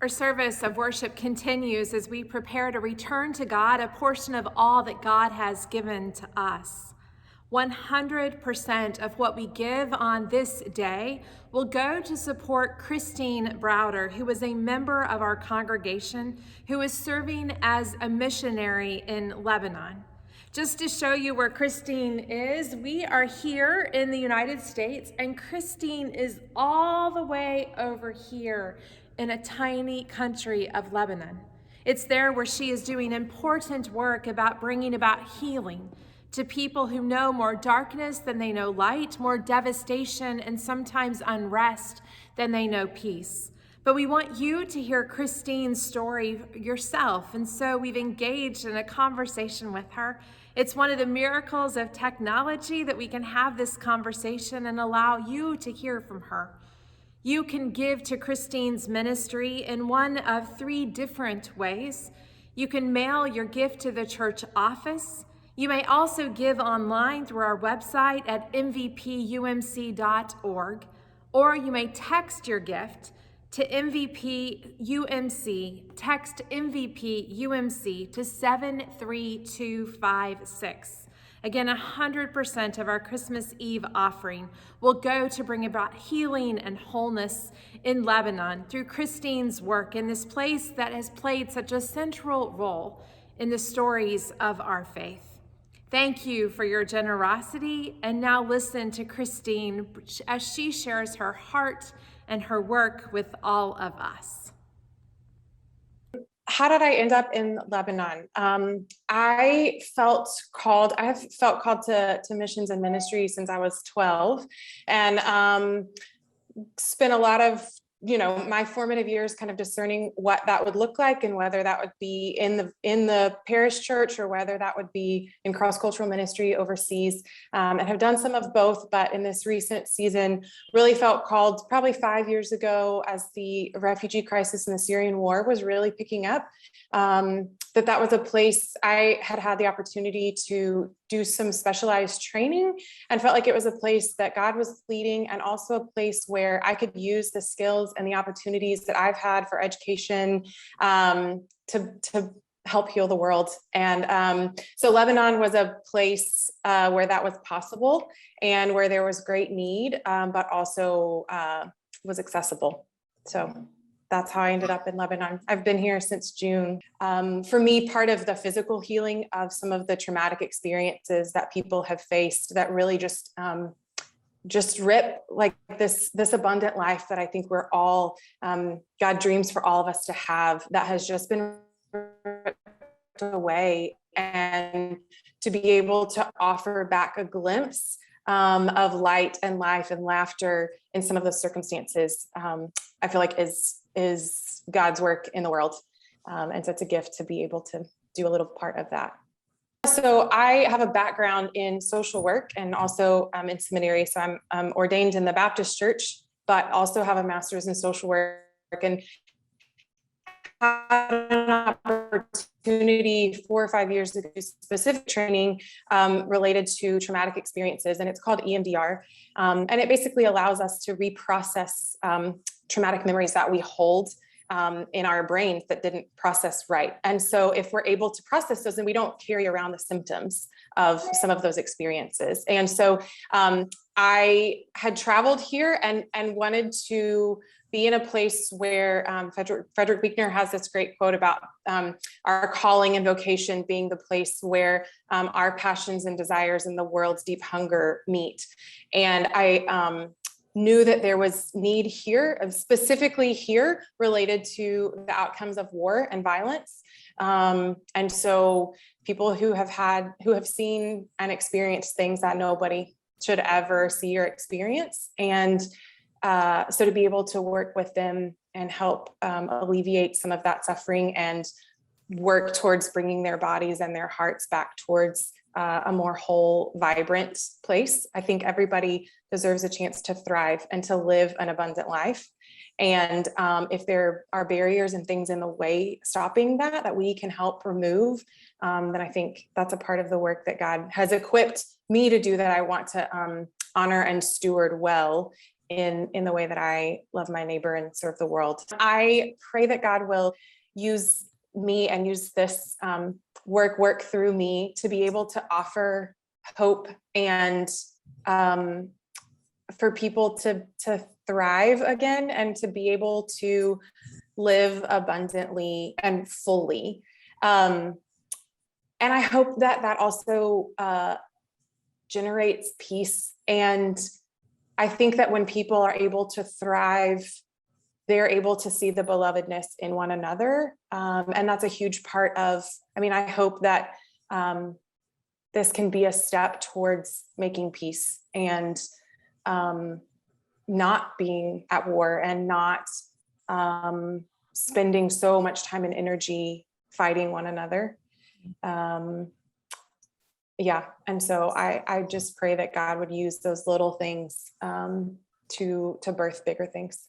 Our service of worship continues as we prepare to return to God a portion of all that God has given to us. 100% of what we give on this day will go to support Christine Browder, who is a member of our congregation who is serving as a missionary in Lebanon. Just to show you where Christine is, we are here in the United States, and Christine is all the way over here in a tiny country of Lebanon. It's there where she is doing important work about bringing about healing to people who know more darkness than they know light, more devastation and sometimes unrest than they know peace. But we want you to hear Christine's story yourself, and so we've engaged in a conversation with her. It's one of the miracles of technology that we can have this conversation and allow you to hear from her. You can give to Christine's ministry in one of 3 different ways. You can mail your gift to the church office. You may also give online through our website at MVPUMC.org, or you may text your gift to MVPUMC. Text MVPUMC to 73256. Again, 100% of our Christmas Eve offering will go to bring about healing and wholeness in Lebanon through Christine's work in this place that has played such a central role in the stories of our faith. Thank you for your generosity, and now listen to Christine as she shares her heart and her work with all of us. How did I end up in Lebanon? I have felt called to missions and ministry since I was 12, and spent a lot of my formative years kind of discerning what that would look like, and whether that would be in the parish church or whether that would be in cross-cultural ministry overseas, and have done some of both. But in this recent season, really felt called probably 5 years ago, as the refugee crisis in the Syrian war was really picking up, that was a place I had the opportunity to do some specialized training, and felt like it was a place that God was leading, and also a place where I could use the skills and the opportunities that I've had for education to help heal the world. And so Lebanon was a place where that was possible, and where there was great need, but also was accessible. So that's how I ended up in Lebanon. I've been here since June. For me, part of the physical healing of some of the traumatic experiences that people have faced that really just rip like this abundant life that I think we're all, God dreams for all of us to have, that has just been ripped away, and to be able to offer back a glimpse of light and life and laughter in some of those circumstances, I feel like is God's work in the world. And so it's a gift to be able to do a little part of that. So I have a background in social work, and also in seminary. So I'm ordained in the Baptist church, but also have a master's in social work, and had an opportunity 4 or 5 years ago to do specific training related to traumatic experiences, and it's called EMDR. And it basically allows us to reprocess traumatic memories that we hold in our brains that didn't process right. And so if we're able to process those, then we don't carry around the symptoms of some of those experiences. And so I had traveled here and wanted to be in a place where Frederick Buechner has this great quote about our calling and vocation being the place where our passions and desires and the world's deep hunger meet. And I knew that there was need here, specifically here, related to the outcomes of war and violence. And so people who have seen and experienced things that nobody should ever see or experience. And so to be able to work with them and help alleviate some of that suffering, and work towards bringing their bodies and their hearts back towards a more whole, vibrant place. I think everybody deserves a chance to thrive and to live an abundant life. And if there are barriers and things in the way stopping that we can help remove, then I think that's a part of the work that God has equipped me to do, that I want to honor and steward well in the way that I love my neighbor and serve the world. I pray that God will use me and use this work through me to be able to offer hope and for people to thrive again and to be able to live abundantly and fully. And I hope that that also generates peace. And I think that when people are able to thrive, they're able to see the belovedness in one another. And that's a huge part of, I mean, I hope that this can be a step towards making peace and not being at war and not spending so much time and energy fighting one another. Yeah. And so I just pray that God would use those little things to birth bigger things.